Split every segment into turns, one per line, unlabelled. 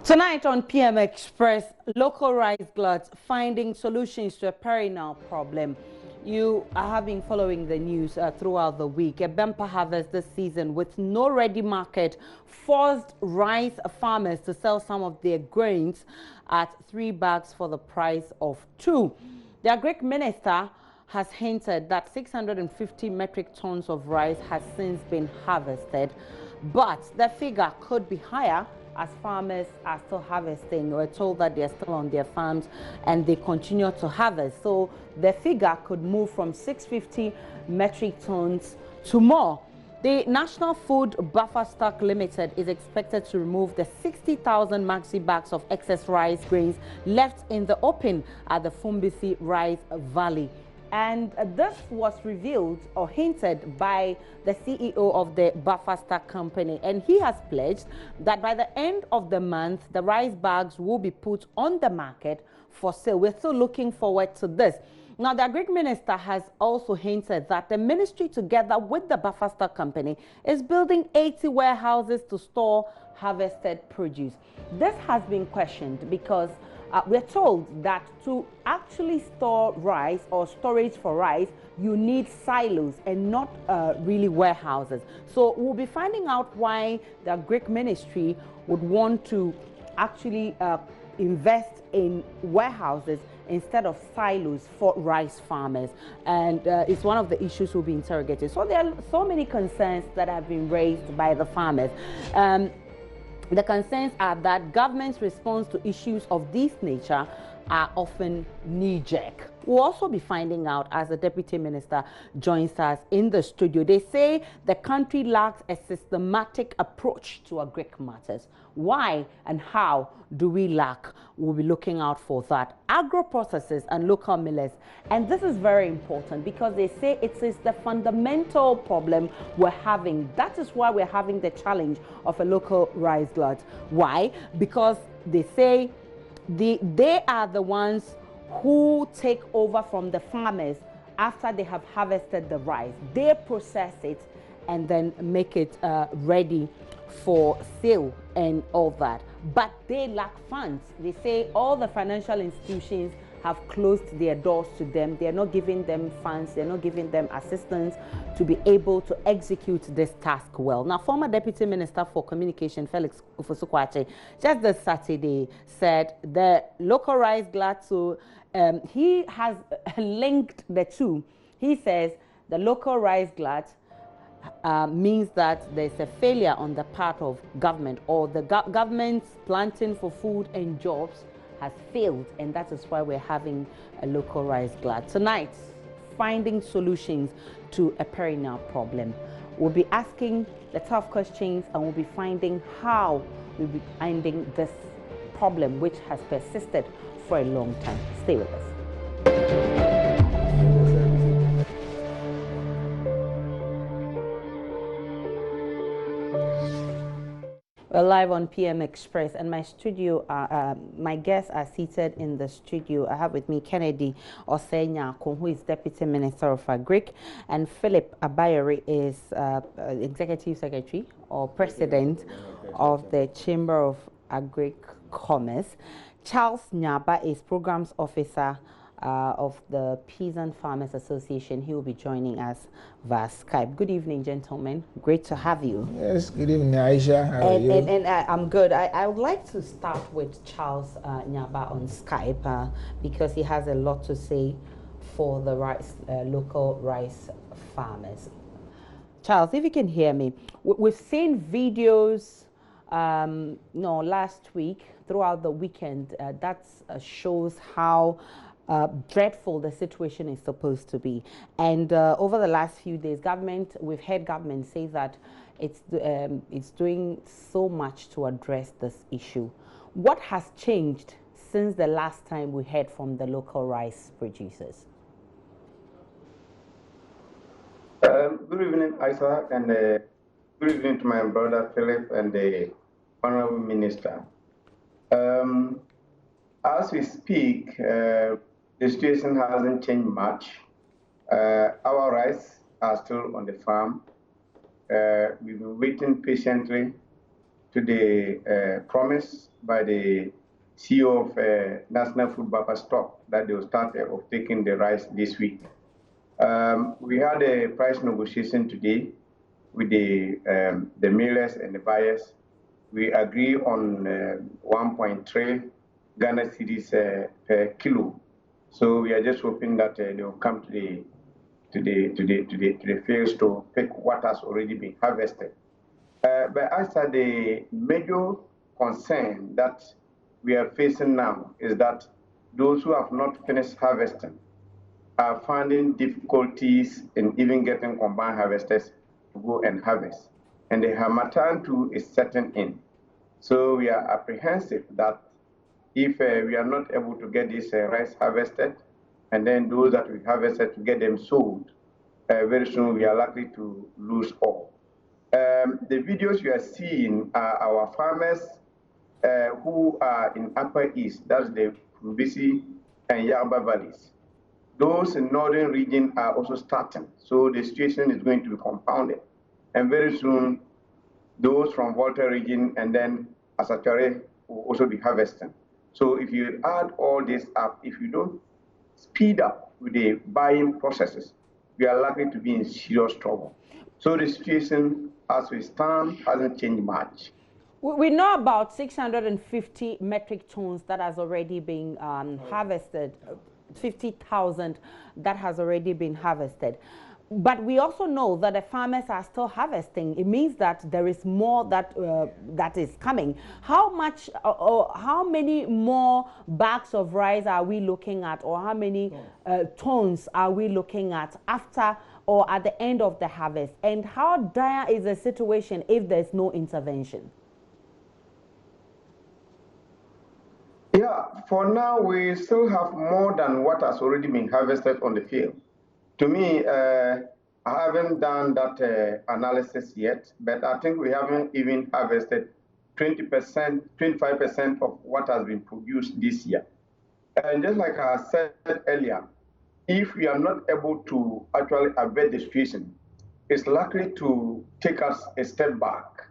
Tonight on PM Express, local rice gluts finding solutions to a perennial problem. You have been following the news throughout the week. A bumper harvest this season with no ready market forced rice farmers to sell some of their grains at 3 bags for the price of 2. The Agric Minister has hinted that 650 metric tons of rice has since been harvested, but the figure could be higher as farmers are still harvesting. We're told that they're still on their farms and they continue to harvest. So the figure could move from 650 metric tons to more. The National Food Buffer Stock Limited is expected to remove the 60,000 maxi bags of excess rice grains left in the open at the Fumbisi Rice Valley. And this was revealed or hinted by the CEO of the Buffer Stock Company. And he has pledged that by the end of the month, the rice bags will be put on the market for sale. We're still looking forward to this. Now, the Agric Minister has also hinted that the ministry, together with the Buffer Stock Company, is building 80 warehouses to store harvested produce. This has been questioned because we're told that to actually store rice or storage for rice, you need silos and not really warehouses. So we'll be finding out why the Greek ministry would want to actually invest in warehouses instead of silos for rice farmers. And it's one of the issues we'll be interrogating. So there are so many concerns that have been raised by the farmers. The concerns are that government's response to issues of this nature are often knee-jerk. We'll also be finding out as the Deputy Minister joins us in the studio. They say the country lacks a systematic approach to agric matters. Why and how do we lack? We'll be looking out for that. Agro-processors and local millers. And this is very important because they say it is the fundamental problem we're having. That is why we're having the challenge of a local rice glut. Why? Because they say they are the ones who take over from the farmers after they have harvested the rice. They process it and then make it ready for sale and all that. But they lack funds. They say all the financial institutions have closed their doors to them. They're not giving them funds. They're not giving them assistance to be able to execute this task well. Now, former Deputy Minister for Communication, Felix Ufosukwache, just this Saturday said the local rice glut, so he has linked the two. He says the local rice glut means that there's a failure on the part of government, or the government's planting for food and jobs has failed, and that is why we're having a local rice glut. Tonight, finding solutions to a perennial problem. We'll be asking the tough questions and we'll be finding how we'll be ending this problem which has persisted for a long time. Stay with us. We're live on PM Express, and my studio, my guests are seated in the studio. I have with me Kennedy Osenya, who is Deputy Minister of Agric, and Philip Abayori is Executive Secretary or President of the Chamber of Agric Commerce. Charles Nyaba is Programs Officer of the Peasant Farmers Association. He will be joining us via Skype. Good evening, gentlemen. Great to have you.
Yes, good evening, Aisha. How are you?
And I'm good. I would like to start with Charles Nyaba on Skype because he has a lot to say for the local rice farmers. Charles, if you can hear me, we've seen videos last week, throughout the weekend, that shows how dreadful the situation is supposed to be. And over the last few days, we've heard government say that it's doing so much to address this issue. What has changed since the last time we heard from the local rice producers?
Good evening, Isaac, and good evening to my brother Philip and the Honorable Minister. As we speak, the situation hasn't changed much. Our rice are still on the farm. We've been waiting patiently to the promise by the CEO of National Food Buffer Stock that they will start of taking the rice this week. We had a price negotiation today with the millers and the buyers. We agree on 1.3 Ghana cedis per kilo. So we are just hoping that they will come to the fields to pick what has already been harvested. But as to the major concern that we are facing now is that those who have not finished harvesting are finding difficulties in even getting combined harvesters to go and harvest. And the harmattan too is setting in. So we are apprehensive that if we are not able to get this rice harvested, and then those that we harvested to get them sold, very soon we are likely to lose all. The videos you are seeing are our farmers who are in Upper East, that's the Mbisi and Yarba valleys. Those in northern region are also starting, so the situation is going to be compounded. And very soon, those from Volta region and then Asatore will also be harvesting. So if you add all this up, if you don't speed up with the buying processes, we are likely to be in serious trouble. So the situation as we stand hasn't changed much.
We know about 650 metric tons that has already been harvested, 50,000 that has already been harvested. But we also know that the farmers are still harvesting. It means that there is more that that is coming. How much or how many more bags of rice are we looking at, or how many tons are we looking at after or at the end of the harvest? And how dire is the situation if there's no intervention?
Yeah, for now, we still have more than what has already been harvested on the field. To me, I haven't done that analysis yet, but I think we haven't even harvested 20%, 25% of what has been produced this year. And just like I said earlier, if we are not able to actually avert the situation, it's likely to take us a step back.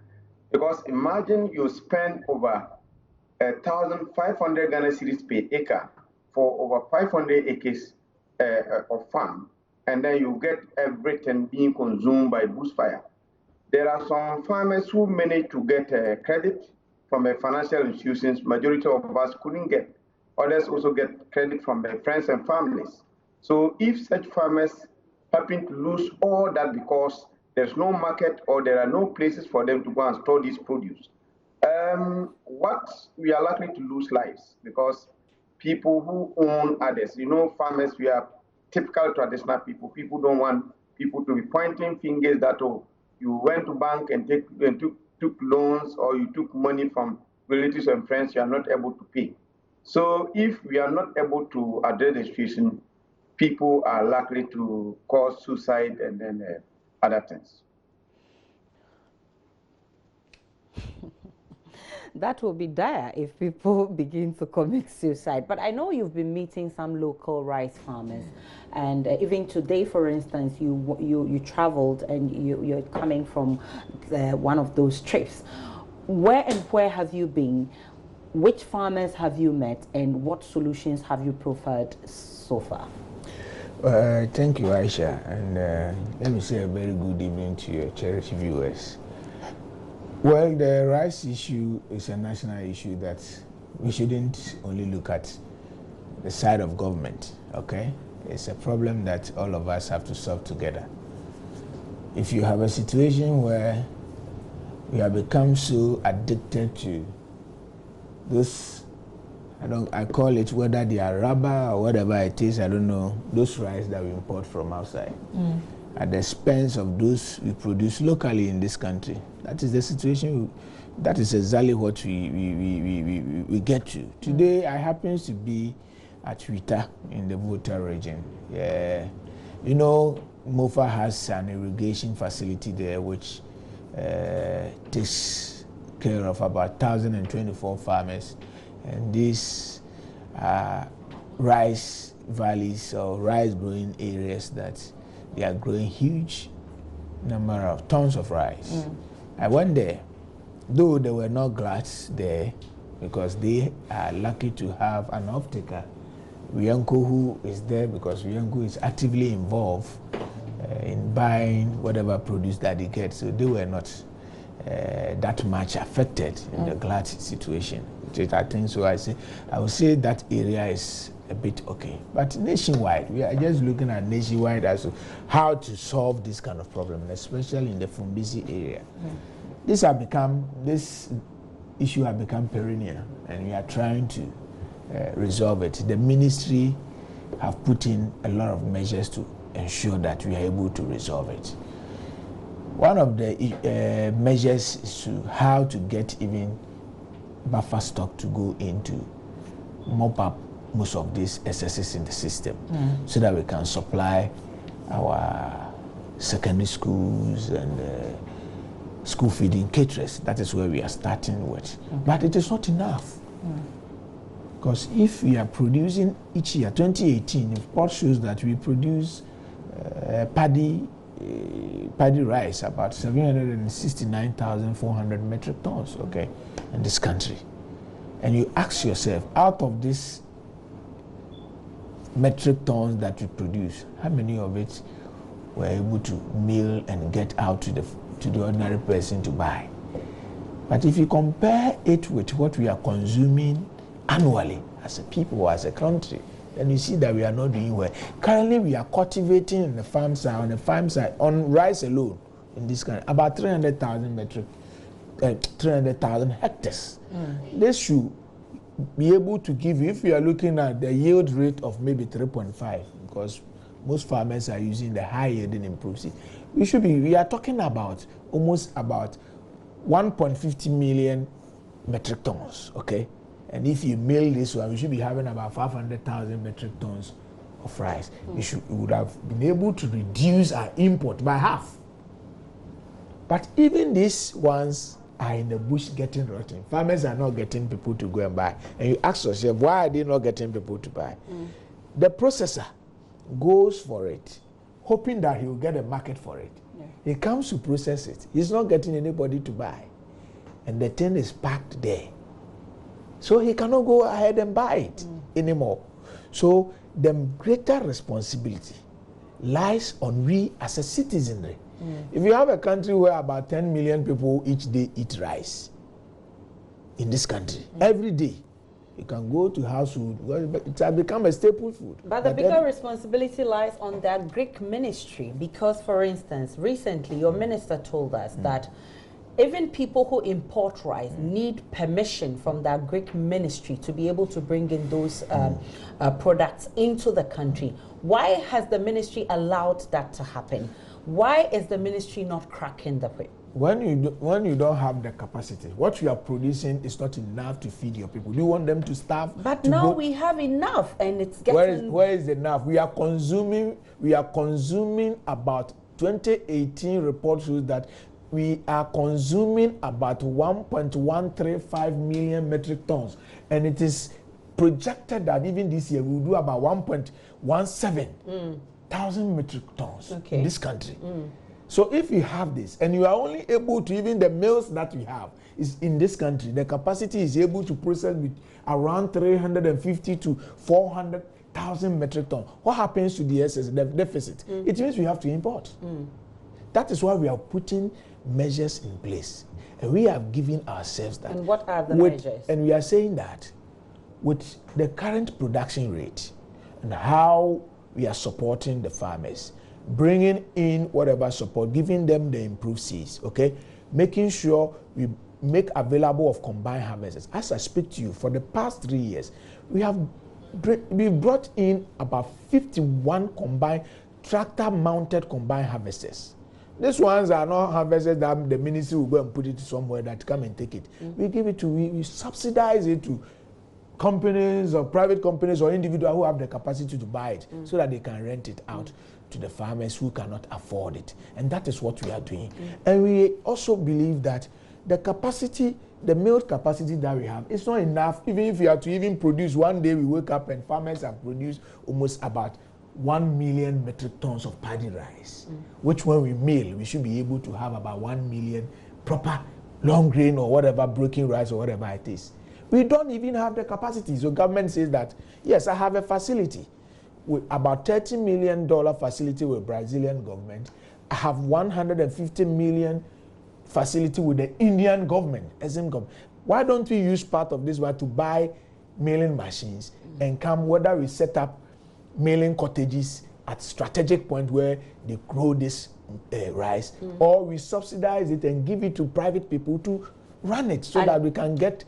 Because imagine you spend over 1,500 Ghana cedis per acre for over 500 acres of farm, and then you get everything being consumed by bushfire. There are some farmers who manage to get credit from financial institutions. Majority of us couldn't get. Others also get credit from their friends and families. So if such farmers happen to lose all that because there's no market or there are no places for them to go and store this produce, what we are likely to lose lives, because people who own others, you know, farmers, we are typical traditional people. People don't want people to be pointing fingers that, oh, you went to bank and took loans, or you took money from relatives and friends you are not able to pay. So if we are not able to address the situation, people are likely to cause suicide and then other things.
That will be dire if people begin to commit suicide. But I know you've been meeting some local rice farmers, and even today, for instance, you traveled and you're coming from one of those trips. Where and where have you been? Which farmers have you met, and what solutions have you proffered so far?
Thank you, Aisha, and let me say a very good evening to your cherished viewers. Well, the rice issue is a national issue that we shouldn't only look at the side of government, okay? It's a problem that all of us have to solve together. If you have a situation where we have become so addicted to those, I call it, whether they are rubber or whatever it is, I don't know, those rice that we import from outside, at the expense of those we produce locally in this country. That is the situation. That is exactly what we get to. Today, I happen to be at Wita in the Volta region. Yeah. You know, Mofa has an irrigation facility there which takes care of about 1,024 farmers. And these are rice valleys or rice growing areas that they are growing huge number of tons of rice. I went there though there were no gluts there, because they are lucky to have an off-taker, Wianco, who is there because Wianco is actively involved in buying whatever produce that they get. So they were not that much affected in the glut situation. I think so. I would say that area is a bit okay. But nationwide, we are just looking at nationwide as to how to solve this kind of problem, especially in the Fumbisi area. This issue has become perennial, and we are trying to resolve it. The ministry have put in a lot of measures to ensure that we are able to resolve it. One of the measures is to how to get even buffer stock to go into mop up most of these excesses in the system, so that we can supply our secondary schools and school feeding caterers. That is where we are starting with. But it is not enough. Because if we are producing each year, 2018, the report shows that we produce paddy rice, about 769,400 metric tons, okay, in this country. And you ask yourself, out of this metric tons that we produce, how many of it were able to mill and get out to the ordinary person to buy? But if you compare it with what we are consuming annually as a people, as a country, then you see that we are not doing well. Currently, we are cultivating on the farm side, on rice alone in this country, about 300,000 hectares. This should be able to give you, if you are looking at the yield rate of maybe 3.5, because most farmers are using the high yielding improved seed. We are talking about almost about 1.50 million metric tons, okay? And if you mill this one, we should be having about 500,000 metric tons of rice. We would have been able to reduce our import by half. But even these ones are in the bush getting rotten. Farmers are not getting people to go and buy. And you ask yourself, why are they not getting people to buy? The processor goes for it, hoping that he will get a market for it. He comes to process it. He's not getting anybody to buy. And the thing is packed there. So he cannot go ahead and buy it anymore. So the greater responsibility lies on we as a citizenry. If you have a country where about 10 million people each day eat rice, in this country, every day, you can go to household, it has become a staple food.
But the bigger responsibility lies on that Greek ministry, because, for instance, recently your minister told us that even people who import rice need permission from that Greek ministry to be able to bring in those products into the country. Why has the ministry allowed that to happen? Why is the ministry not cracking the whip?
When you don't have the capacity, what you are producing is not enough to feed your people. Do you want them to starve?
But now we have enough, and it's getting...
Where is enough? We are consuming about 2018 report shows that we are consuming about 1.135 million metric tons, and it is projected that even this year we will do about 1.17 thousand metric tons in this country. So if you have this, and you are only able to, even the mills that we have is in this country, the capacity is able to process with around 350 to 400,000 metric tons. What happens to the excess, the deficit? It means we have to import. That is why we are putting measures in place, and we have given ourselves that.
And what are the measures?
And we are saying that with the current production rate and how we are supporting the farmers, bringing in whatever support, giving them the improved seeds, okay? Making sure we make available of combined harvesters. As I speak to you, for the past 3 years, we brought in about 51 tractor-mounted combined harvesters. These ones are not harvesters that the ministry will go and put it somewhere that come and take it. We give it to, we subsidize it to companies or private companies or individuals who have the capacity to buy it, so that they can rent it out to the farmers who cannot afford it. And that is what we are doing. And we also believe that the capacity, the milk capacity that we have, is not enough. Even if we are to even produce, one day we wake up and farmers have produced almost about 1 million metric tons of paddy rice, which when we mill, we should be able to have about 1 million proper long grain or whatever, broken rice or whatever it is. We don't even have the capacity. So government says that, yes, I have a facility with about $30 million facility with Brazilian government. I have 150 million facility with the Indian government, SM government. Why don't we use part of this one to buy milling machines and come, whether we set up milling cottages at strategic point where they grow this rice, or we subsidize it and give it to private people to run it so that we can get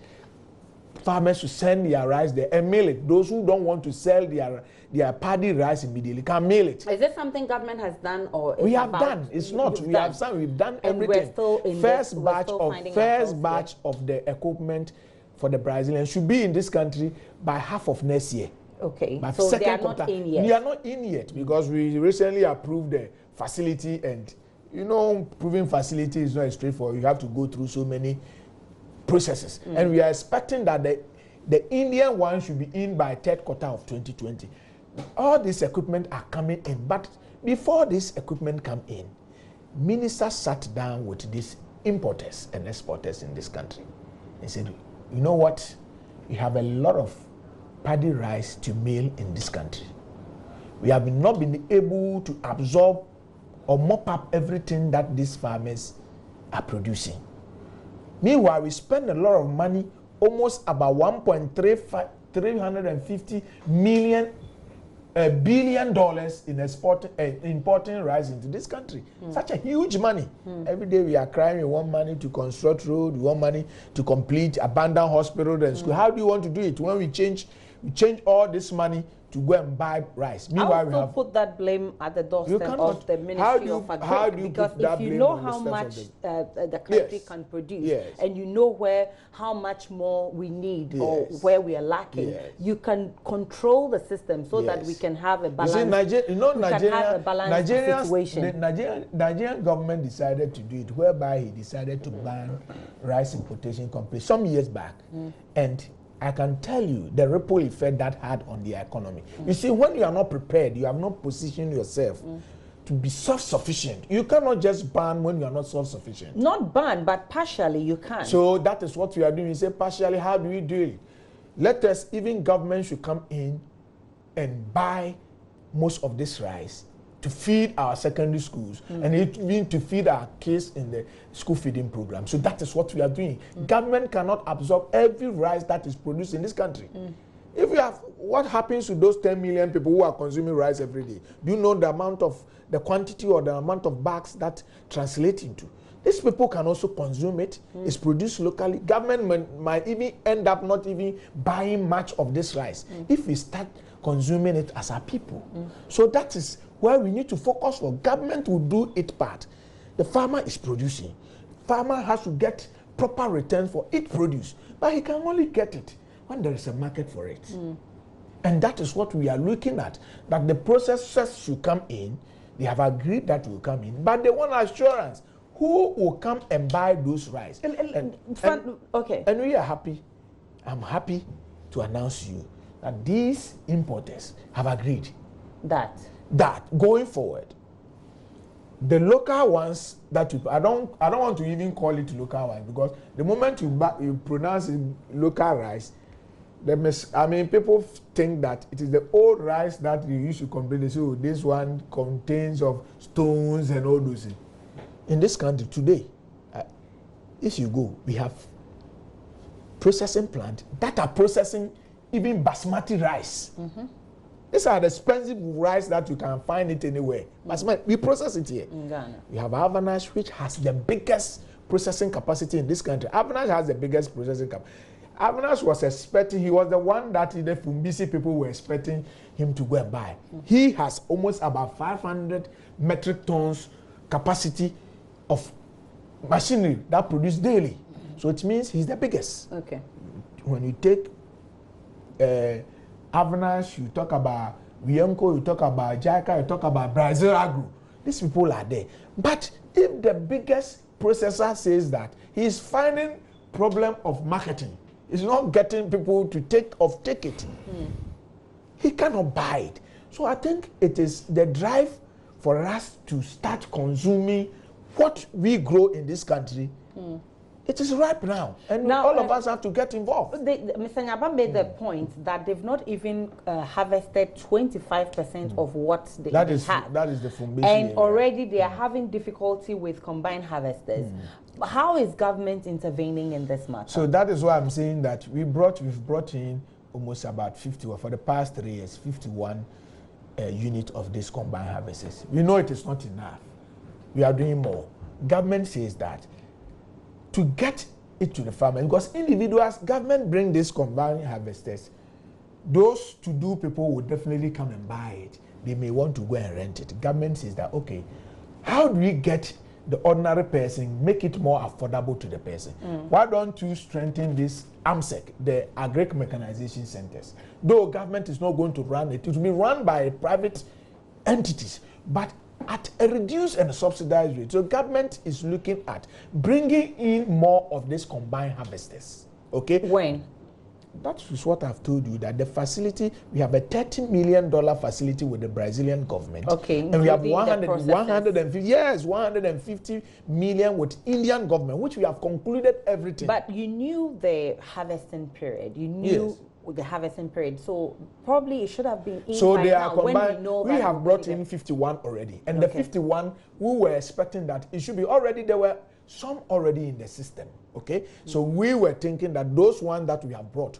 farmers to send their rice there and mill it. Those who don't want to sell their paddy rice immediately can mill it.
Is this something government has done, or
we have done? It's not. We have done. We've done everything. First batch of the equipment for the Brazilians should be in this country by half of next year.
Okay. But so they are not in yet.
We are not in yet because we recently approved the facility, and you know, proving facility is not straightforward. You have to go through so many processes, and we are expecting that the Indian one should be in by third quarter of 2020. All this equipment are coming in, but before this equipment come in, ministers sat down with these importers and exporters in this country and said, you know what, we have a lot of paddy rice to mill in this country. We have not been able to absorb or mop up everything that these farmers are producing. Meanwhile, we spend a lot of money, almost about 350 billion dollars in importing rice into this country. Such a huge money. Every day we are crying, we want money to construct road, we want money to complete abandoned hospital and school. How do you want to do it when we change all this money to go and buy rice? Meanwhile, we have
put that blame at the doorstep of the Ministry of Agriculture, because if you know how much the country can produce, and you know how much more we need or where we are lacking, you can control the system so that we can have a balance.
Nigerian government decided to do it, whereby he decided to ban rice importation completely some years back, and I can tell you the ripple effect that had on the economy. You see, when you are not prepared, you have not positioned yourself to be self-sufficient. You cannot just ban when you are not self-sufficient.
Not ban, but partially you can.
So that is what we are doing. You say partially, how do we do it? Let us, even government should come in and buy most of this rice to feed our secondary schools and even to feed our kids in the school feeding program. So that is what we are doing. Government cannot absorb every rice that is produced in this country. If you have, what happens to those 10 million people who are consuming rice every day? Do you know the quantity or the amount of bags that translate into? These people can also consume it. It's produced locally. Government might even end up not even buying much of this rice if we start consuming it as our people. So that is where we need to focus for. Government will do its part. The farmer is producing. Farmer has to get proper returns for its produce, but he can only get it when there is a market for it. And that is what we are looking at, that the processors should come in. They have agreed that will come in, but they want assurance. Who will come and buy those rice?
Okay.
And we are happy. I'm happy to announce you that these importers have agreed that going forward, the local ones that I don't want to even call it local ones, because the moment you pronounce it local rice, people think that it is the old rice that you used to complain. They say, oh, this one contains of stones and all those things. In this country today, if you go, we have processing plants that are processing even basmati rice. These are the expensive rice that you can find it anywhere. Basmati, we process it here.
In Ghana.
We have Avanash, which has the biggest processing capacity in this country. Avanash has the biggest processing capacity. Avanash was expecting, he was the one that the Fumbisi people were expecting him to go and buy. He has almost about 500 metric tons capacity of machinery that produce daily. So it means he's the biggest.
Okay.
When you take Avanash, you talk about Wienko, you talk about Jaka, you talk about Brazil Agro. These people are there. But if the biggest processor says that he is finding problem of marketing, he's not getting people to take it, he cannot buy it. So I think it is the drive for us to start consuming what we grow in this country It is ripe now, and now, all of us have to get involved.
Mr. Nyaba made the point that they've not even harvested 25% of what they
have. That is the foundation.
And already they are having difficulty with combined harvesters. How is government intervening in this matter?
So that is why I'm saying that we've brought in almost about 50, for the past 3 years, 51 unit of these combined harvesters. We know it is not enough. We are doing more. Government says that to get it to the farmer, because individuals, government bring these combined harvesters, those to-do people will definitely come and buy it. They may want to go and rent it. Government says that, okay, how do we get the ordinary person, make it more affordable to the person? Why don't you strengthen this AMSEC, the agric mechanization centers? Though government is not going to run it, it will be run by private entities, but at a reduced and subsidized rate. So government is looking at bringing in more of these combined harvesters. Okay?
When?
That is what I've told you, that the facility, we have a $30 million facility with the Brazilian government.
Okay.
And we have 150 million with Indian government, which we have concluded everything.
But you knew the harvesting period. You knew the harvesting period. So probably it should have been in
so
by
they
now,
are combined.
When we know
we have brought in 51 already. And the 51, we were expecting that it should be already, there were some already in the system. Okay? So we were thinking that those ones that we have brought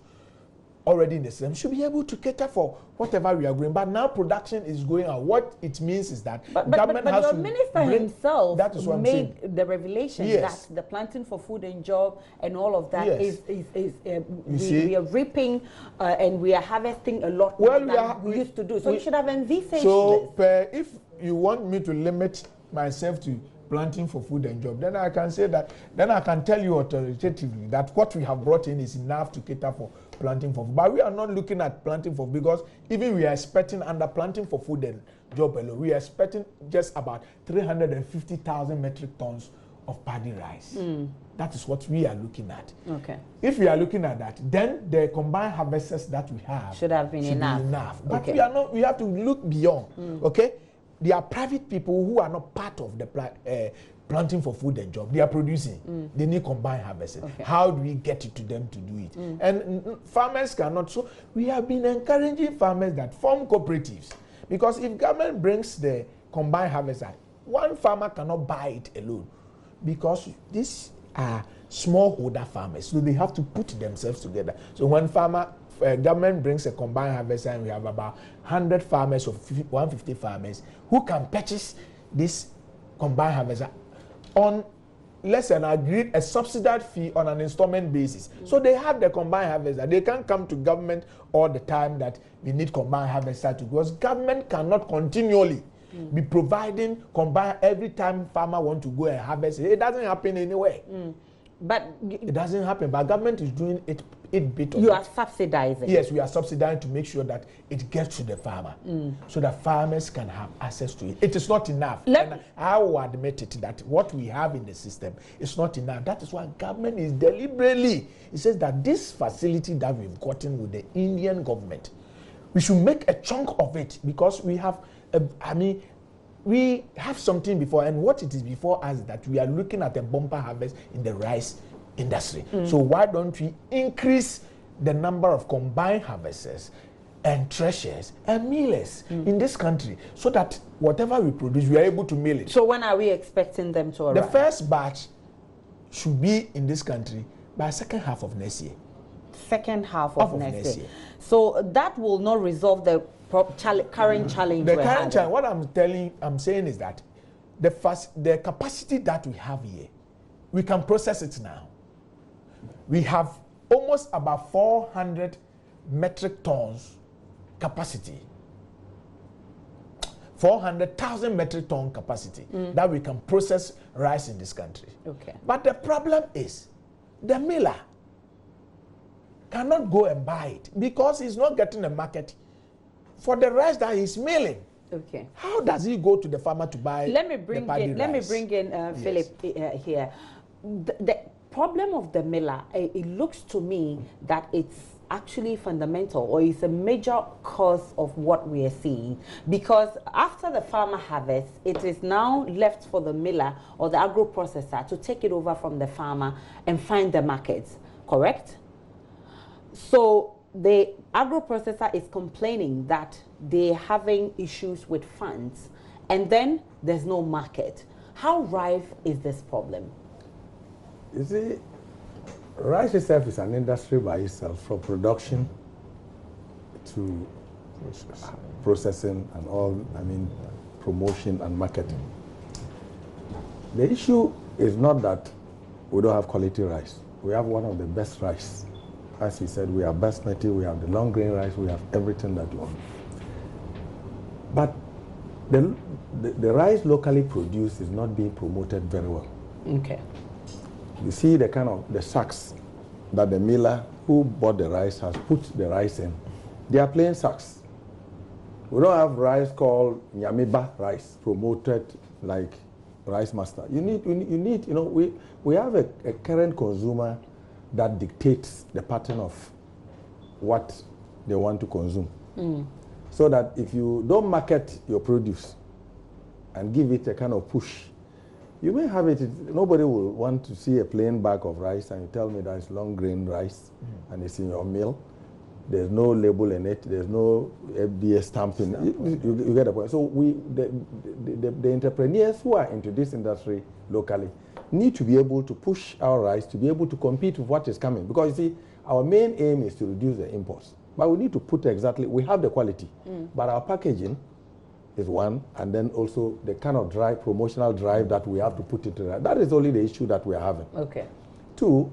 already in the system should be able to cater for whatever we are growing. But now production is going on. What it means is that government has
your
to
minister himself made the revelation that the planting for food and job and all of that we are reaping and we are harvesting a lot more than we used to do. So you should have envisaged this.
So if you want me to limit myself to planting for food and job, then I can say that, then I can tell you authoritatively that what we have brought in is enough to cater for planting for food. But we are not looking at planting for, because even we are expecting under planting for food and job alone, we are expecting just about 350,000 metric tons of paddy rice. That is what we are looking at. Okay. If we are looking at that, then the combined harvests that we have
should have been enough.
But we are not. We have to look beyond. Okay. There are private people who are not part of the planting for food and job. They are producing. They need combined harvesting. Okay. How do we get it to them to do it? And farmers cannot. So we have been encouraging farmers that form cooperatives, because if government brings the combined harvester, one farmer cannot buy it alone, because these are smallholder farmers, so they have to put themselves together. So when government brings a combined harvester, and we have about 100 farmers or 150 farmers who can purchase this combined harvester on less than agreed a subsidized fee on an installment basis. So they have the combined harvester. They can't come to government all the time that we need combined harvester to, because government cannot continually be providing combined every time farmer want to go and harvest. It doesn't happen anywhere.
But
it doesn't happen. But government is doing it bit of it.
You are subsidizing.
Yes, we are subsidizing to make sure that it gets to the farmer, so that farmers can have access to it. It is not enough. And I will admit it that what we have in the system is not enough. That is why government is deliberately, it says that this facility that we've gotten with the Indian government, we should make a chunk of it, because we have, we have something before, and what it is before us, that we are looking at a bumper harvest in the rice industry. So why don't we increase the number of combined harvesters and threshers and millers in this country, so that whatever we produce, we are able to mill it.
So when are we expecting them to arrive?
The first batch should be in this country by second half of next year.
Second half of next year. So that will not resolve the current challenge.
The current challenge, what I'm saying is that the capacity that we have here, we can process it now. We have almost about 400 metric tons capacity, 400,000 metric ton capacity that we can process rice in this country. Okay. But the problem is the miller cannot go and buy it, because he's not getting a market for the rice that he's milling. Okay. How does he go to the farmer to buy? Let me bring
in Philip here. The problem of the miller, it looks to me that it's actually fundamental, or is a major cause of what we are seeing? Because after the farmer harvests, it is now left for the miller or the agro processor to take it over from the farmer and find the markets, correct? So the agro processor is complaining that they're having issues with funds, and then there's no market. How rife is this problem?
You see, rice itself is an industry by itself, from production to processing and all, promotion and marketing. The issue is not that we don't have quality rice. We have one of the best rice. As we said, we have basmati, we have the long grain rice, we have everything that you want. But the rice locally produced is not being promoted very well.
Okay.
You see the kind of the sacks that the miller who bought the rice has put the rice in. They are plain sacks. We don't have rice called Nyamiba rice promoted like Rice Master. You need, we have a current consumer that dictates the pattern of what they want to consume. So that if you don't market your produce and give it a kind of push, you may have it, nobody will want to see a plain bag of rice and you tell me that it's long grain rice and it's in your meal. There's no label in it, there's no FDA stamping. You get the point. So the entrepreneurs who are into this industry locally need to be able to push our rice to be able to compete with what is coming. Because you see, our main aim is to reduce the imports. But we need to put we have the quality, but our packaging is one, and then also the kind of promotional drive that we have to put into that. That is only the issue that we are having.
Okay.
Two,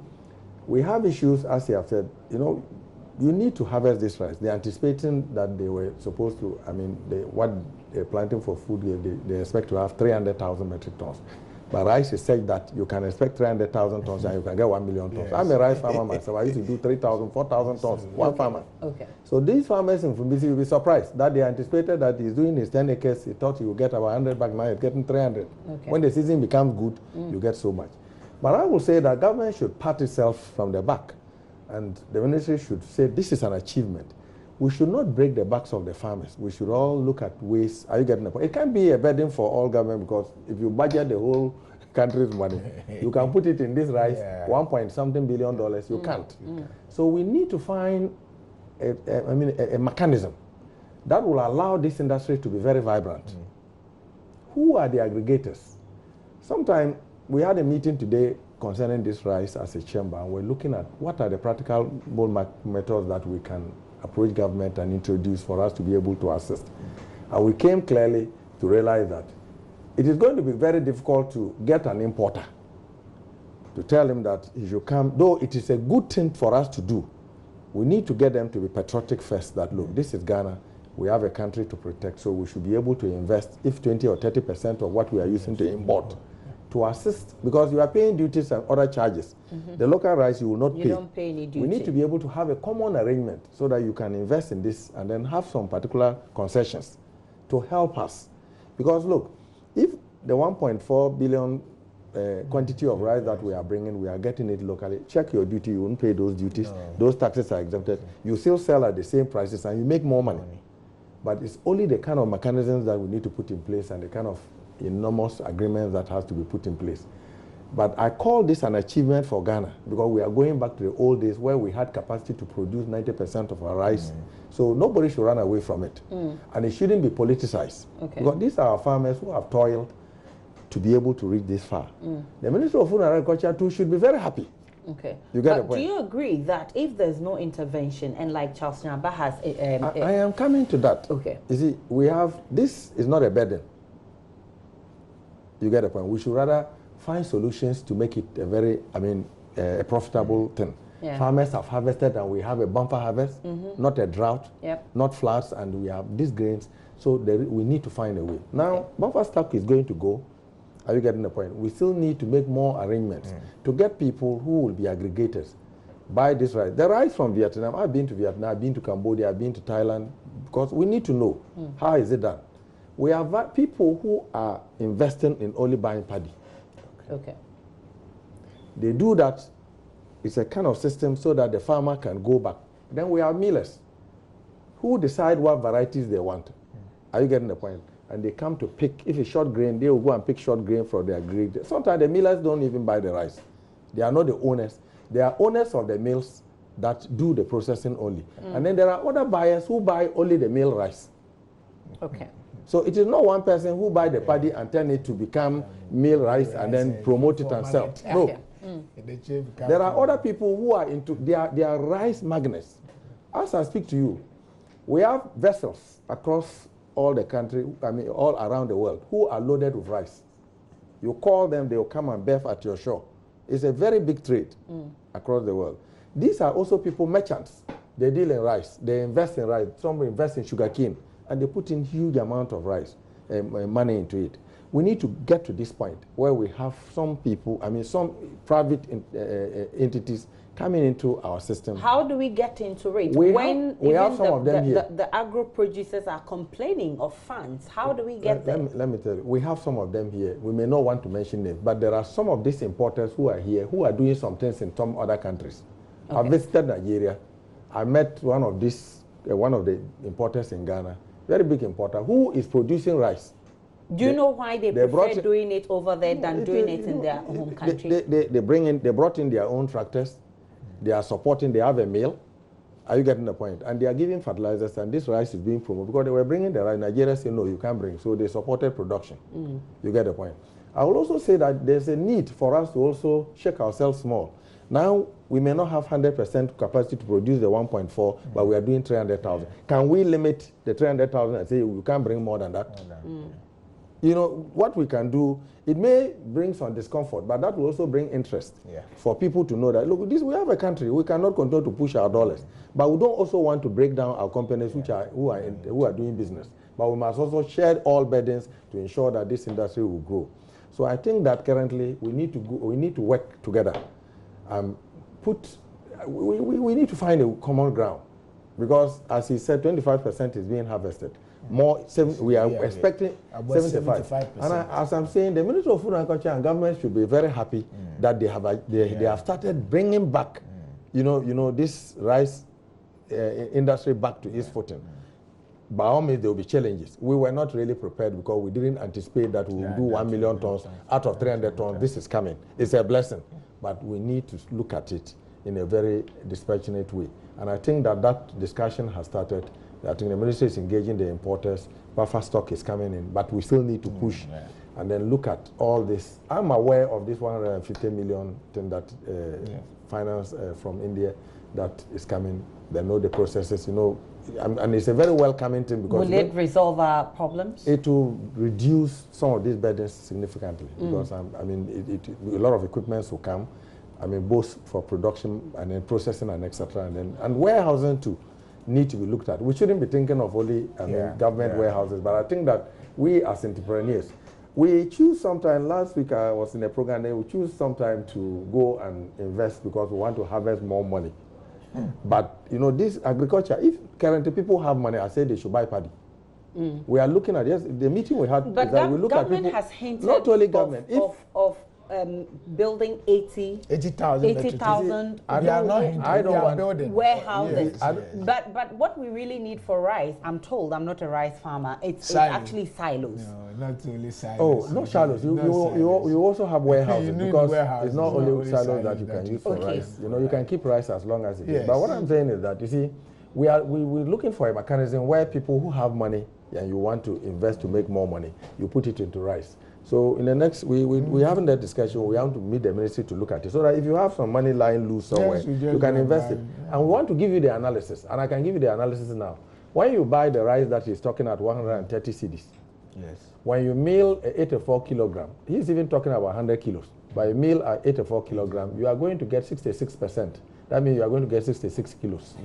we have issues, as you have said, you need to harvest this rice. They're anticipating that they were supposed to, what they're planting for food, they expect to have 300,000 metric tons. But rice is such that you can expect 300,000 tons and you can get 1 million tons. Yes. I'm a rice farmer myself. I used to do 3,000, 4,000 tons, one farmer.
Okay.
So these farmers in Fumbisi will be surprised that they anticipated that he's doing his 10 acres. He thought he would get about 100 back, now he's getting 300. Okay. When the season becomes good, you get so much. But I will say that government should pat itself from the back. And the ministry should say this is an achievement. We should not break the backs of the farmers. We should all look at ways. Are you getting the point? It can't be a burden for all government, because if you budget the whole country's money, you can put it in this rice, $1.something billion, you can't. So we need to find a mechanism that will allow this industry to be very vibrant. Who are the aggregators? Sometime we had a meeting today concerning this rice as a chamber, and we're looking at what are the practical methods that we can approach government and introduce for us to be able to assist. And we came clearly to realize that it is going to be very difficult to get an importer to tell him that he should come, though it is a good thing for us to do. We need to get them to be patriotic first, that look, this is Ghana, we have a country to protect, so we should be able to invest, if 20 or 30% of what we are using to import, to assist, because you are paying duties and other charges. The local rice you will not pay.
You don't pay any duty.
We need to be able to have a common arrangement so that you can invest in this and then have some particular concessions to help us. Because look, if the 1.4 billion quantity of rice that we are bringing, we are getting it locally, check your duty, you won't pay those duties. No. Those taxes are exempted. You still sell at the same prices and you make more money. But it's only the kind of mechanisms that we need to put in place and the kind of enormous agreements that has to be put in place. But I call this an achievement for Ghana, because we are going back to the old days where we had capacity to produce 90% of our rice. So nobody should run away from it. And it shouldn't be politicized. Okay. Because these are our farmers who have toiled to be able to reach this far. The Minister of Food and Agriculture too should be very happy.
Okay.
You get the point.
Do you agree that if there's no intervention, and like Charles Nyaba has...
I am coming to that.
Okay.
You see, this is not a burden. You get the point. We should rather find solutions to make it a very, a profitable thing. Yeah. Farmers have harvested and we have a bumper harvest, not a drought, not floods, and we have these grains. So we need to find a way. Now, bumper stock is going to go. Are you getting the point? We still need to make more arrangements to get people who will be aggregators, buy this rice. The rice from Vietnam, I've been to Vietnam, I've been to Cambodia, I've been to Thailand, because we need to know how is it done. We have people who are investing in only buying paddy.
Okay.
They do that. It's a kind of system so that the farmer can go back Then we have millers who decide what varieties they want. Are you getting the point? And they come to pick. If it's short grain, they will go and pick short grain from their grade. Sometimes the millers don't even buy the rice. They are not the owners. They are owners of the mills that do the processing only. And then there are other buyers who buy only the mill rice.
Okay.
So it is not one person who buy the paddy and turn it to become mill rice and then promote it and sell. No. There are other people who are into, they are rice magnets. As I speak to you, we have vessels across all the country, I mean all around the world, who are loaded with rice. You call them, they will come and berth at your shore. It's a very big trade across the world. These are also people, merchants. They deal in rice. They invest in rice. Some invest in sugarcane. And they put in huge amount of rice, money into it. We need to get to this point where we have some people, I mean some private entities coming into our system.
How do we get into it?
We
when
have some of them here.
The agro producers are complaining of funds. How do we get there?
Let me tell you, we have some of them here. We may not want to mention it, but there are some of these importers who are here who are doing some things in some other countries. Okay. I visited Nigeria. I met one of the importers in Ghana, very big importer, who is producing rice.
Do you know why they prefer doing it over there than doing it in their home country?
They brought in their own tractors. They are supporting, they have a mill. Are you getting the point? And they are giving fertilizers, and this rice is being promoted because they were bringing the rice. Nigeria said, no, you can't bring. So they supported production. You get the point. I will also say that there's a need for us to also shake ourselves small. Now, we may not have 100% capacity to produce the 1.4, but we are doing 300,000. Can we limit the 300,000 and say we can't bring more than that? You know, what we can do, it may bring some discomfort, but that will also bring interest for people to know that, look, we have a country, we cannot continue to push our dollars, but we don't also want to break down our companies who are doing business. But we must also share all burdens to ensure that this industry will grow. So I think that currently we need to work together. We need to find a common ground, because as he said, 25% is being harvested. We are expecting 75%. And as I'm saying, the Ministry of Food and Agriculture and government should be very happy that they have started bringing back, this rice industry back to its footing. By all means, there will be challenges. We were not really prepared because we didn't anticipate that we will do 1 million tons out of 300 tons. This is coming. It's a blessing, but we need to look at it in a very dispassionate way. And I think that discussion has started. I think the ministry is engaging the importers. Buffer stock is coming in, but we still need to push and then look at all this. I'm aware of this 150 million thing that finance from India that is coming. They know the processes, and it's a very welcoming thing because
will it resolve our problems?
It will reduce some of these burdens significantly because a lot of equipment will come. I mean, both for production and then processing and etc. And warehousing too need to be looked at. We shouldn't be thinking of only government warehouses, but I think that we as entrepreneurs, we choose sometime. Last week I was in a program there. We choose sometime to go and invest because we want to harvest more money. But this agriculture, if currently people have money, I say they should buy paddy. We are looking at the meeting we had.
But
we look at people,
has hinted
not only government
of building 80,000 warehouses. But what we really need for rice, I'm told, I'm not a rice farmer, it's actually silos.
No, not only silos.
Oh, not silos. You also have warehouses because it's not only silos that you can use for rice. You can keep rice as long as it is. But what I'm saying is that, you see, we're looking for a mechanism where people who have money and you want to invest to make more money, you put it into rice. So in the next, we haven't that discussion. We have to meet the ministry to look at it so that if you have some money lying loose somewhere, you can invest it. And we want to give you the analysis, and I can give you the analysis now. When you buy the rice that he's talking at 130 cedis, when you mill 84 kilogram, he's even talking about 100 kilos. By a mill at 84 kilogram, you are going to get 66%. That means you are going to get 66 kilos.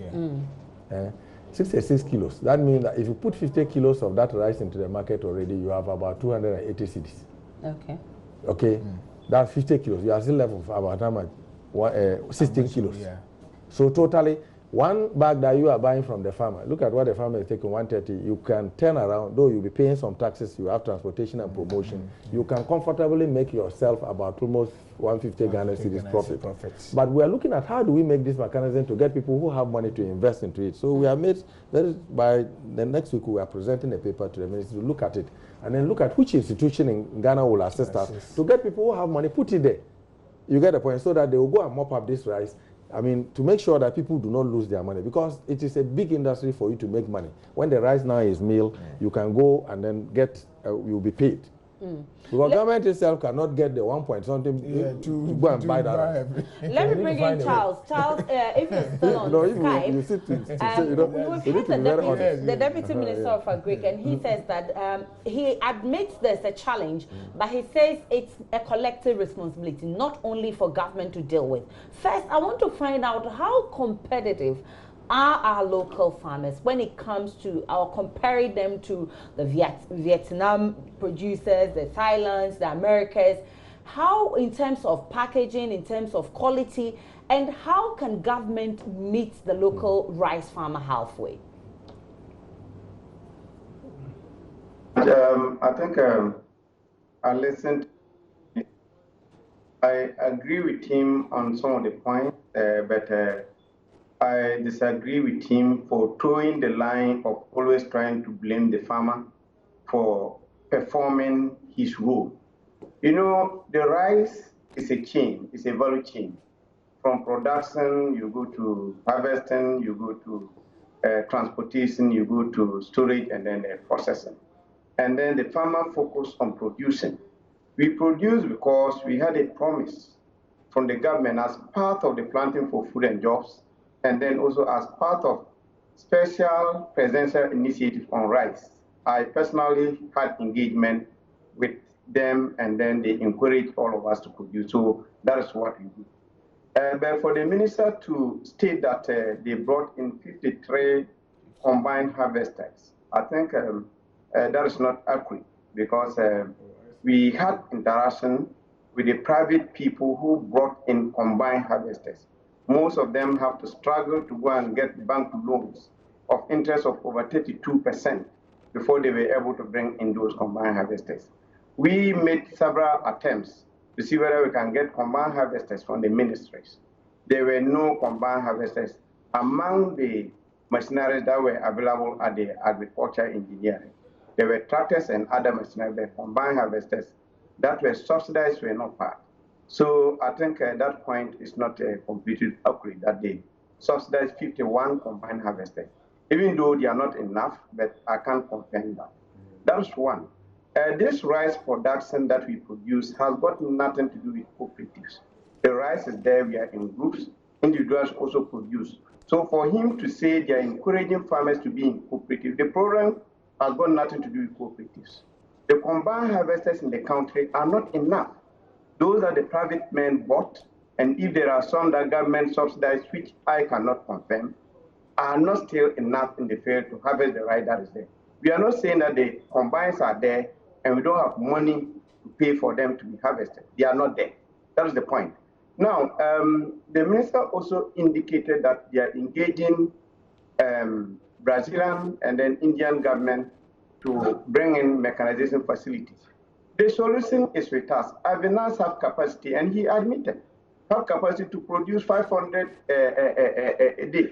66 kilos. That means that if you put 50 kilos of that rice into the market already, you have about 280 cedis. Okay. That's 50 kilos. You are still left with about how much? 16 kilos. So totally, One bag that you are buying from the farmer, look at what the farmer is taking, 130. You can turn around, though you'll be paying some taxes, you have transportation and promotion. You can comfortably make yourself about almost 150 Ghana cedis profit. But we are looking at how do we make this mechanism to get people who have money to invest into it. So we have made, by the next week, we are presenting a paper to the ministry to look at it, and then look at which institution in Ghana will assist us to get people who have money, put it there. You get the point, so that they will go and mop up this rice. I mean, to make sure that people do not lose their money, because it is a big industry for you to make money. When the rice now is milled, you can go and then get, you'll be paid. Because government itself cannot get the 1 point something to go and buy that.
Let me bring in Charles. Charles, if you're still on Skype, we heard the Deputy Minister of Agric, and he says that he admits there's a challenge, but he says it's a collective responsibility, not only for government to deal with. First, I want to find out how competitive are our local farmers when it comes to comparing them to the Vietnam producers, the Thailands, the Americas. How, in terms of packaging, in terms of quality, and how can government meet the local rice farmer halfway?
I think I listened. I agree with him on some of the points, but I disagree with him for towing the line of always trying to blame the farmer for performing his role. You know, the rice is a chain, it's a value chain. From production, you go to harvesting, you go to transportation, you go to storage, and then processing. And then the farmer focused on producing. We produce because we had a promise from the government as part of the Planting for Food and Jobs, and then also as part of special presidential initiative on rice. I personally had engagement with them, and then they encouraged all of us to produce. So that is what we do. But for the minister to state that they brought in 53 combined harvesters, I think that is not accurate, because we had interaction with the private people who brought in combined harvesters. Most of them have to struggle to go and get bank loans of interest of over 32% before they were able to bring in those combined harvesters. We made several attempts to see whether we can get combined harvesters from the ministries. There were no combined harvesters among the machineries that were available at the agriculture engineering. There were tractors and other machinery, but combined harvesters that were subsidized were not part. So I think that point is not completely accurate, that they subsidized 51 combined harvesters, even though they are not enough, but I can't confirm that. That is one. This rice production that we produce has got nothing to do with cooperatives. The rice is there, we are in groups, individuals also produce. So for him to say they are encouraging farmers to be in cooperatives, the problem has got nothing to do with cooperatives. The combined harvesters in the country are not enough. Those are the private men bought, and if there are some that government subsidized, which I cannot confirm, are not still enough in the field to harvest the rice that is there. We are not saying that the combines are there and we don't have money to pay for them to be harvested. They are not there. That is the point. Now, the minister also indicated that they are engaging Brazilian and then Indian government to bring in mechanization facilities. The solution is with us. Avinas have capacity, and he admitted, have capacity to produce 500 a day.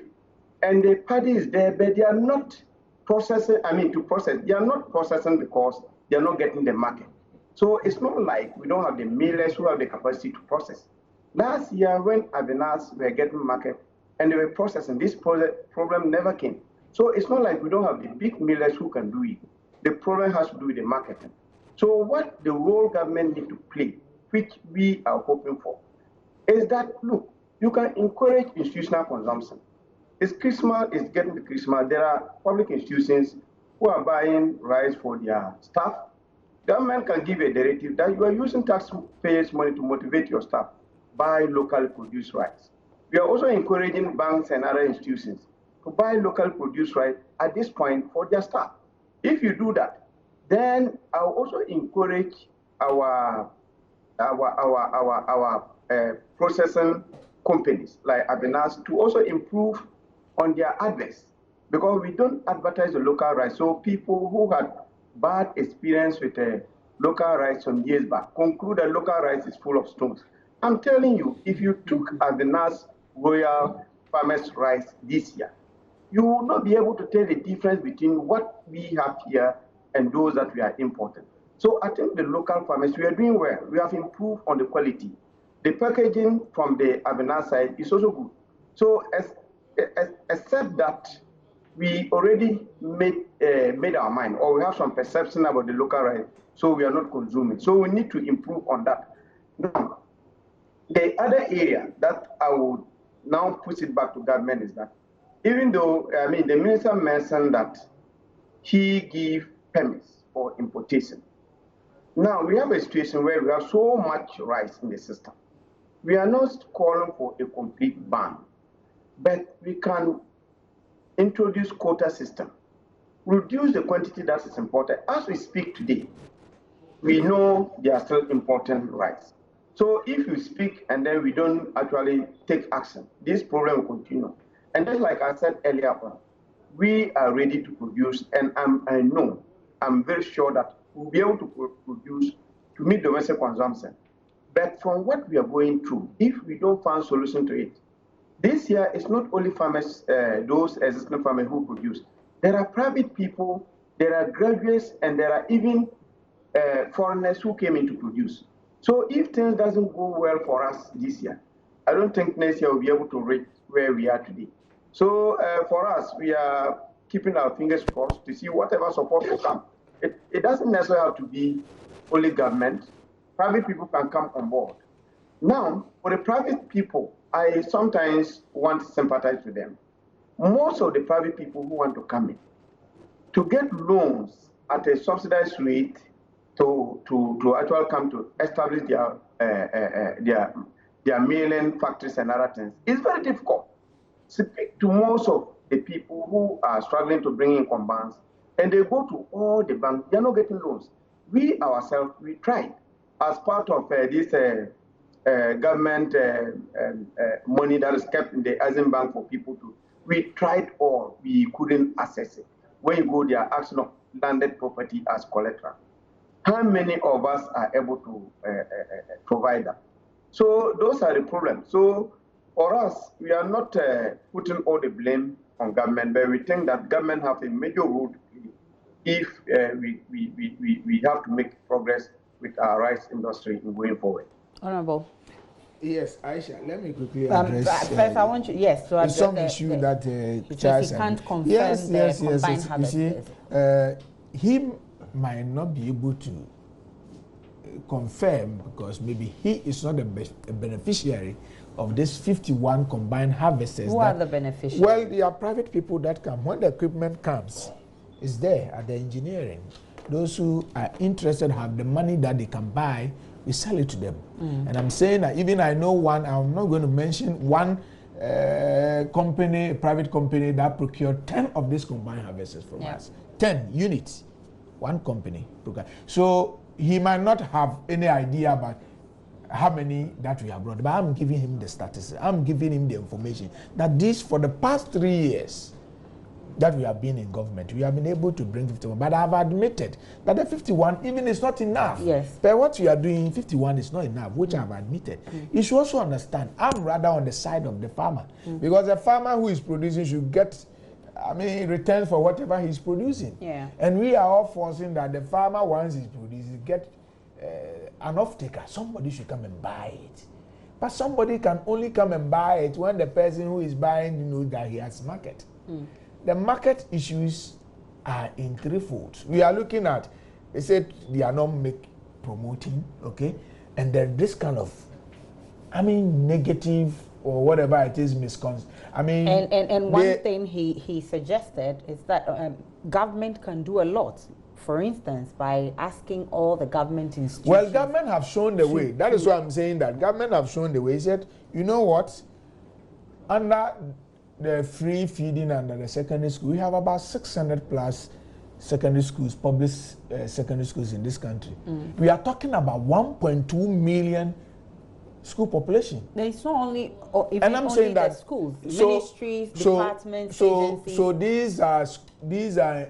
And the paddy is there, but they are not processing, they are not processing because they are not getting the market. So it's not like we don't have the millers who have the capacity to process. Last year, when Avinas were getting market and they were processing, this problem never came. So it's not like we don't have the big millers who can do it. The problem has to do with the marketing. So what the role government need to play, which we are hoping for, is that, look, you can encourage institutional consumption. It's Christmas, it's getting to Christmas. There are public institutions who are buying rice for their staff. Government can give a directive that you are using taxpayers' money to motivate your staff, buy locally produced rice. We are also encouraging banks and other institutions to buy locally produced rice at this point for their staff. If you do that, then I'll also encourage our processing companies like Avinas to also improve on their adverts, because we don't advertise the local rice. So people who had bad experience with local rice some years back conclude that local rice is full of stones. I'm telling you, if you took Avena's Royal Farmers rice this year, you will not be able to tell the difference between what we have here and those that we are importing. So I think the local farmers, we are doing well. We have improved on the quality. The packaging from the Avena side is also good. So except that we already made our mind, or we have some perception about the local rice, so we are not consuming. So we need to improve on that. Now, the other area that I would now push it back to government is that even though, I mean, the minister mentioned that he gave permits for importation. Now, we have a situation where we have so much rice in the system. We are not calling for a complete ban, but we can introduce quota system, reduce the quantity that is imported. As we speak today, we know they are still importing rice. So if you speak and then we don't actually take action, this problem will continue. And just like I said earlier on, we are ready to produce, and I'm very sure that we'll be able to produce to meet domestic consumption. But from what we are going through, if we don't find solution to it, this year it's not only farmers, those existing farmers who produce. There are private people, there are graduates, and there are even foreigners who came in to produce. So if things doesn't go well for us this year, I don't think next year we'll be able to reach where we are today. So for us, we are keeping our fingers crossed to see whatever support will come. It doesn't necessarily have to be only government. Private people can come on board. Now, for the private people, I sometimes want to sympathize with them. Most of the private people who want to come in, to get loans at a subsidized rate to actually come to establish their milling factories and other things, it's very difficult. Speak to most of the people who are struggling to bring in combines, and they go to all the banks, they're not getting loans. We ourselves, we tried as part of this government money that is kept in the Asian Bank for people to, we tried all, we couldn't access it. When you go there, action of landed property as collateral. How many of us are able to provide that? So those are the problems. So for us, we are not putting all the blame on government, but we think that government have a major role to play if we have to make progress with our rice industry in going forward.
Honorable.
Yes, Aisha, let me quickly address.
First, I want you, yes, to address
some issue that
Charles can't confirm combined harvest.
You see, he might not be able to confirm because maybe he is not a beneficiary of this 51 combined harvesters.
Who are the beneficiaries?
Well, they are private people that come. When the equipment comes, it's there at the engineering. Those who are interested have the money that they can buy, we sell it to them. And I'm saying that even I know one, I'm not going to mention one company, private company that procured 10 of these combined harvesters from us. 10 units, one company. So he might not have any idea about how many that we have brought, but I'm giving him the statistics. I'm giving him the information that this, for the past 3 years that we have been in government, we have been able to bring 51. But I've admitted that the 51 even is not enough.
Yes.
But what you are doing, 51 is not enough, which I've admitted. You should also understand, I'm rather on the side of the farmer. Because the farmer who is producing should get, I mean, returns for whatever he's producing.
Yeah.
And we are all forcing that the farmer, once he's producing, get an off-taker. Somebody should come and buy it. But somebody can only come and buy it when the person who is buying knows that he has market. The market issues are in threefold. We are looking at, they said they are not promoting, okay? And then this kind of, I mean, negative or whatever it is, misconception. I mean,
and one thing he suggested is that government can do a lot. For instance, by asking all the government institutions.
Well, government have shown the way. That is why I'm saying that government have shown the way. He said, you know what? Under the free feeding under the secondary school, we have about 600 plus secondary schools, public secondary schools in this country. We are talking about 1.2 million school population.
It's not only, or even
And I'm
only
saying
the
that
schools, ministries, departments, agencies.
So these are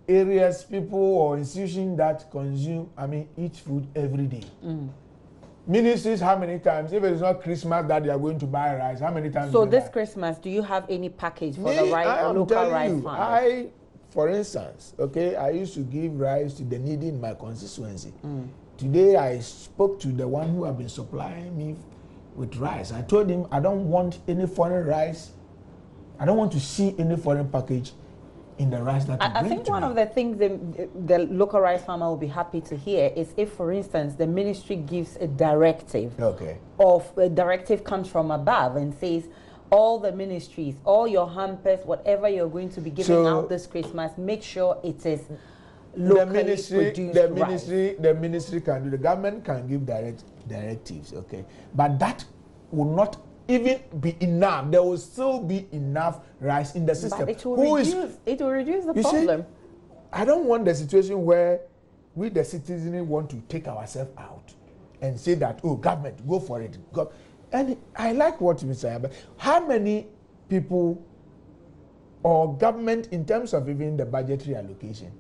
areas, people or institutions that consume, eat food every day. Ministries, how many times? If it's not Christmas that they are going to buy rice, how many times?
So this Christmas, do you have any package for the rice or local rice farmers?
For instance, okay, I used to give rice to the needy in my constituency. Today I spoke to the one who have been supplying me with rice. I told him I don't want any foreign rice. I don't want to see any foreign package in the rice that
I think one of the things the local rice farmer will be happy to hear is if, for instance, the ministry gives a directive, of a directive comes from above and says, all the ministries, all your hampers, whatever you're going to be giving out this Christmas, make sure it is locally produced rice.
The ministry can do, the government can give directives, okay, but that will not even be enough. There will still be enough rice in the system.
But it will reduce the problem.
See, I don't want the situation where we, the citizens, want to take ourselves out and say that, oh, government, go for it. Go. And I like what you say, but how many people or government, in terms of even the budgetary allocation,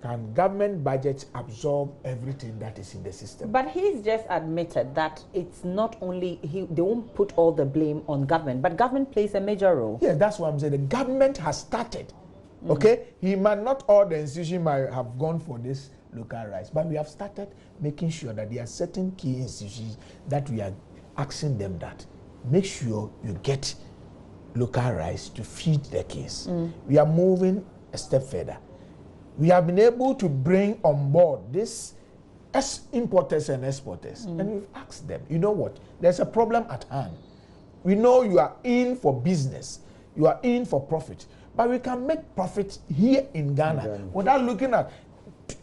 can government budgets absorb everything that is in the system?
But he's just admitted that it's not only, they won't put all the blame on government, but government plays a major role.
Yeah, that's what I'm saying. The government has started, okay? He might not, all the institutions might have gone for this local rice, but we have started making sure that there are certain key institutions that we are asking them that make sure you get local rice to feed the kids. We are moving a step further. We have been able to bring on board this importers and exporters, and we've asked them, you know what, there's a problem at hand. We know you are in for business, you are in for profit, but we can make profit here in Ghana without looking at.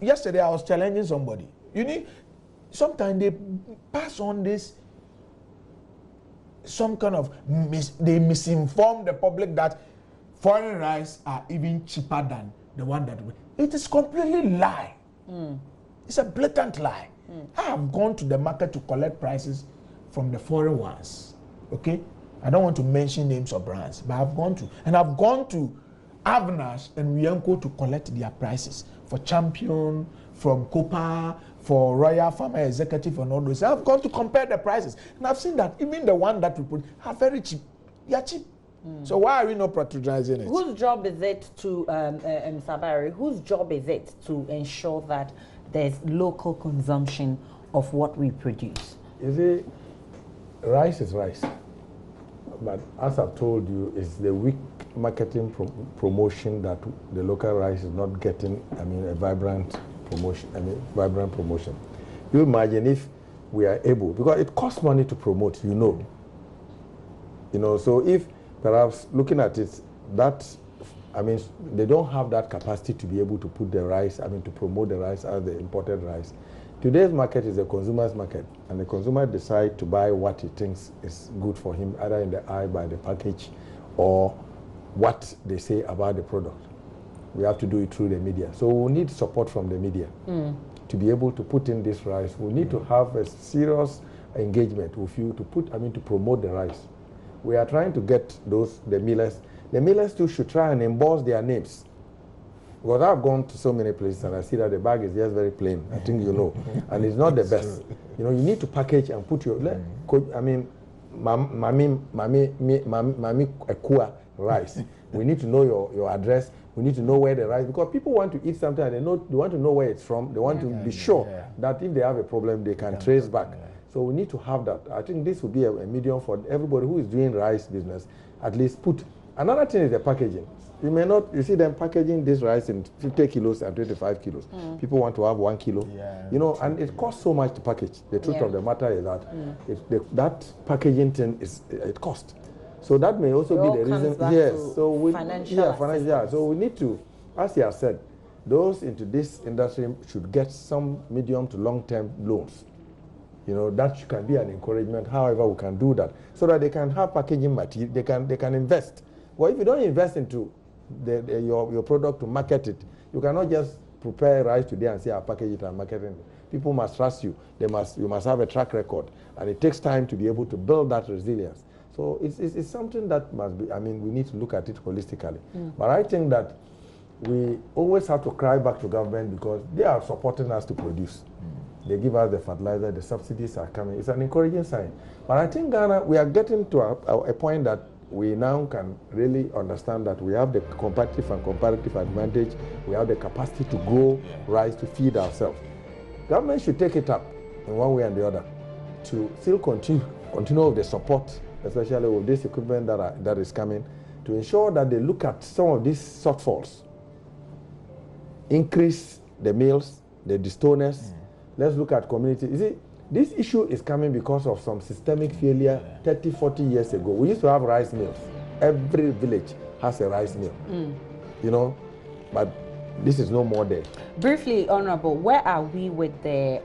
Yesterday I was challenging somebody. You need, sometimes they pass on this, some kind of they misinform the public that foreign rice are even cheaper than the one that we. It is completely lie. It's a blatant lie. I have gone to the market to collect prices from the foreign ones. Okay, I don't want to mention names of brands, but I've gone to Avnash and Wienko to collect their prices for Champion, from Copa, for Royal Farmer Executive, and all those. I've gone to compare the prices, and I've seen that even the one that we put are very cheap. They are cheap. So why are we not patronizing it?
Whose job is it to, Sabari, whose job is it to ensure that there's local consumption of what we produce?
You see, rice is rice. But as I've told you, it's the weak marketing promotion that the local rice is not getting, a vibrant promotion. You imagine if we are able, because it costs money to promote, so if perhaps looking at it, that, they don't have that capacity to be able to put the rice, to promote the rice as the imported rice. Today's market is a consumer's market, and the consumer decides to buy what he thinks is good for him, either in the eye, by the package, or what they say about the product. We have to do it through the media. So we need support from the media to be able to put in this rice. We need to have a serious engagement with you to to promote the rice. We are trying to get the millers. The millers too should try and emboss their names. Because I've gone to so many places and I see that the bag is just very plain. I think and it's not the best. You need to package and put your, mami ekua rice. We need to know your address. We need to know where the rice, because people want to eat something and they want to know where it's from. They want to be sure that if they have a problem, they can trace back. So we need to have that. I think this will be a medium for everybody who is doing rice business. At least put. Another thing is the packaging. You see them packaging this rice in 50 kilos and 25 kilos. People want to have 1 kilo. And it costs so much to package. The truth of the matter is that that packaging thing it costs. So that may also be the reason. Yes. So we financial. So we need to, as you have said, those into this industry should get some medium to long-term loans. That can be an encouragement. However, we can do that so that they can have packaging material. They can invest. Well, if you don't invest into your product to market it, you cannot just prepare rice today and say, I'll package it and market it. People must trust you. You must have a track record. And it takes time to be able to build that resilience. So it's something that must be, I mean, we need to look at it holistically. But I think that we always have to cry back to government because they are supporting us to produce. They give us the fertilizer, the subsidies are coming. It's an encouraging sign. But I think Ghana, we are getting to a point that we now can really understand that we have the competitive and comparative advantage. We have the capacity to grow rice to feed ourselves. Government should take it up in one way and the other to still continue with the support, especially with this equipment that is coming, to ensure that they look at some of these shortfalls, increase the mills, the distoners. Let's look at community. You see, this issue is coming because of some systemic failure 30, 40 years ago. We used to have rice mills. Every village has a rice mill, you know, but this is no more there.
Briefly, Honorable, where are we with the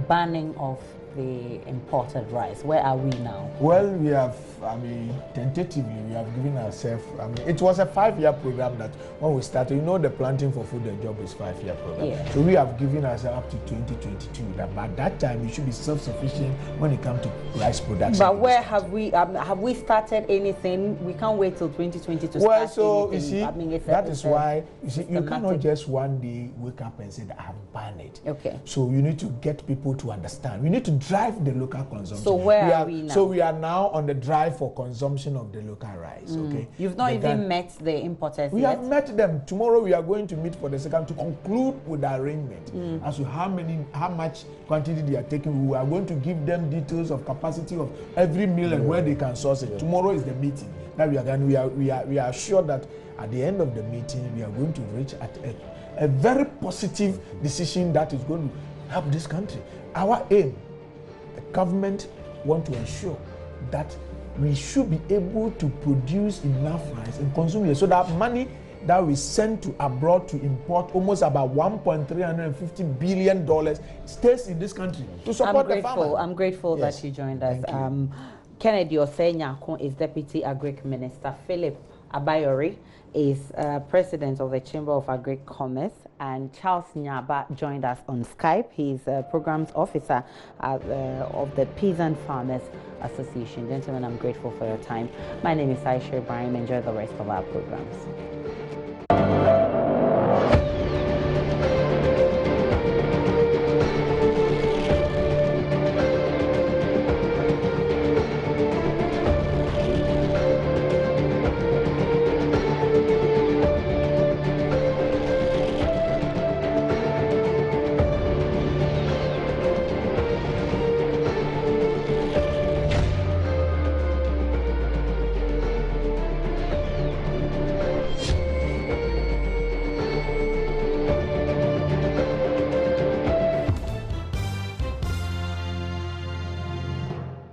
banning of the imported rice? Where are we now?
Well, we have, I mean, tentatively, we have given ourselves, I mean, it was a 5-year program that when we started, you know, the Planting for Food and Job is 5-year program.
Yeah.
So we have given ourselves up to 2022. That by that time, we should be self-sufficient when it comes to rice production.
But where have we started anything? We can't wait till 2020 to
well,
start
so
anything.
you see,
I mean,
that is why you see, you cannot just one day wake up and say that I have banned it.
Okay.
So you need to get people to understand. We need to drive the local consumption.
So where are we now?
So we are now on the drive for consumption of the local rice. Okay.
You've not even met the importers
we
yet?
have met them. Tomorrow we are going to meet for the second to conclude with the arrangement as to how much quantity they are taking. We are going to give them details of capacity of every mill and where they can source it. Tomorrow is the meeting that we are going. We are sure that at the end of the meeting we are going to reach at a very positive decision that is going to help this country. Our aim, the government want to ensure that we should be able to produce enough rice and consume it so that money that we send to abroad to import almost about $1.350 billion stays in this country to support the farmer.
I'm grateful that you joined us. Kennedy Osenyako is Deputy Agric Minister. Philip Abayori is President of the Chamber of Agric Commerce, and Charles Nyaba joined us on Skype. He's a Programs Officer of the Peasant Farmers Association. Gentlemen, I'm grateful for your time. My name is Aisha Ibrahim. Enjoy the rest of our programs.